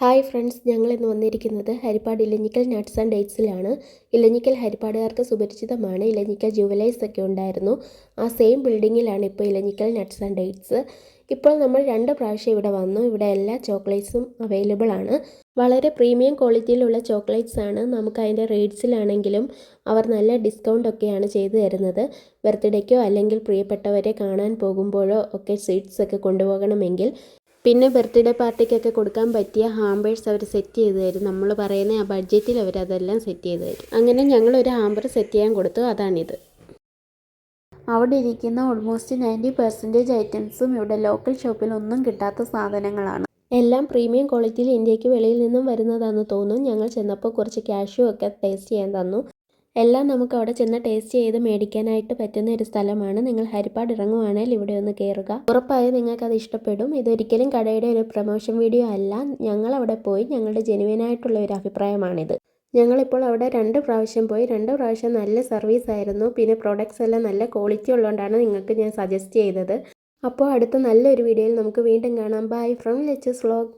Hi friends, ഞങ്ങളിന്ന് വന്നിരിക്കുന്നത് Harippad Elanjikkal nuts and ഡേറ്റ്സിലാണ്. ഇലഞ്ഞിക്കൽ ഹരിപ്പാടുകാർക്ക് സുപരിചിതമാണ്. ഇലഞ്ഞിക്കൽ ജുവലേഴ്സ് ഒക്കെ ഉണ്ടായിരുന്നു. ആ സെയിം ബിൽഡിങ്ങിലാണ് ഇപ്പോൾ ഇലഞ്ഞിക്കൽ നട്ട്സ് ആൻഡ് ഡേറ്റ്സ്. ഇപ്പോൾ നമ്മൾ 2 പ്രാവശ്യം ഇവിടെ വന്നു. ഇവിടെ എല്ലാ ചോക്ലേറ്റ്സും അവൈലബിൾ ആണ്. വളരെ പ്രീമിയം ക്വാളിറ്റിയിലുള്ള ചോക്ലേറ്റ്സ് ആണ്. നമുക്ക് അതിൻ്റെ റേറ്റ്സിലാണെങ്കിലും അവർ നല്ല ഡിസ്കൗണ്ട് ഒക്കെയാണ് ചെയ്തു തരുന്നത്. ബർത്ത്ഡേക്കോ അല്ലെങ്കിൽ പ്രിയപ്പെട്ടവരെ കാണാൻ പോകുമ്പോഴോ ഒക്കെ സ്വീറ്റ്സ് ഒക്കെ കൊണ്ടുപോകണമെങ്കിൽ പിന്നെ ബർത്ത്ഡേ പാർട്ടിക്കൊക്കെ കൊടുക്കാൻ പറ്റിയ ഹാമ്പേഴ്സ് അവർ സെറ്റ് ചെയ്ത് തരും. നമ്മൾ പറയുന്ന ആ ബഡ്ജറ്റിൽ അവർ അതെല്ലാം സെറ്റ് ചെയ്ത് തരും. അങ്ങനെ ഞങ്ങളൊരു ഹാമ്പർ സെറ്റ് ചെയ്യാൻ കൊടുത്തു. അതാണിത്. അവിടെ ഇരിക്കുന്ന ഓൾമോസ്റ്റ് 90% ഐറ്റംസും ഇവിടെ ലോക്കൽ ഷോപ്പിൽ ഒന്നും കിട്ടാത്ത സാധനങ്ങളാണ്. എല്ലാം പ്രീമിയം ക്വാളിറ്റിയിൽ ഇന്ത്യക്ക് വെളിയിൽ നിന്നും വരുന്നതാണെന്ന് തോന്നുന്നു. ഞങ്ങൾ ചെന്നപ്പോൾ കുറച്ച് കാഷ്യൂ ഒക്കെ ടേസ്റ്റ് ചെയ്യാൻ തന്നു. എല്ലാം നമുക്ക് അവിടെ ചെന്ന് ടേസ്റ്റ് ചെയ്ത് മേടിക്കാനായിട്ട് പറ്റുന്ന ഒരു സ്ഥലമാണ്. നിങ്ങൾ ഹരിപ്പാട് ഇറങ്ങുവാണെങ്കിൽ ഇവിടെ ഒന്ന് കയറുക. ഉറപ്പായും നിങ്ങൾക്കത് ഇഷ്ടപ്പെടും. ഇതൊരിക്കലും കടയുടെ ഒരു പ്രൊമോഷൻ വീഡിയോ അല്ല. ഞങ്ങൾ അവിടെ പോയി ഞങ്ങളുടെ ജെനുവിനായിട്ടുള്ള ഒരു അഭിപ്രായമാണിത്. ഞങ്ങളിപ്പോൾ അവിടെ 2 പ്രാവശ്യം പോയി. 2 പ്രാവശ്യം നല്ല സർവീസ് ആയിരുന്നു. പിന്നെ പ്രോഡക്റ്റ്സ് എല്ലാം നല്ല ക്വാളിറ്റി ഉള്ളതുകൊണ്ടാണ് നിങ്ങൾക്ക് ഞാൻ സജസ്റ്റ് ചെയ്തത്. അപ്പോൾ അടുത്ത നല്ലൊരു വീഡിയോയിൽ നമുക്ക് വീണ്ടും കാണാം. Bye from leches vlog.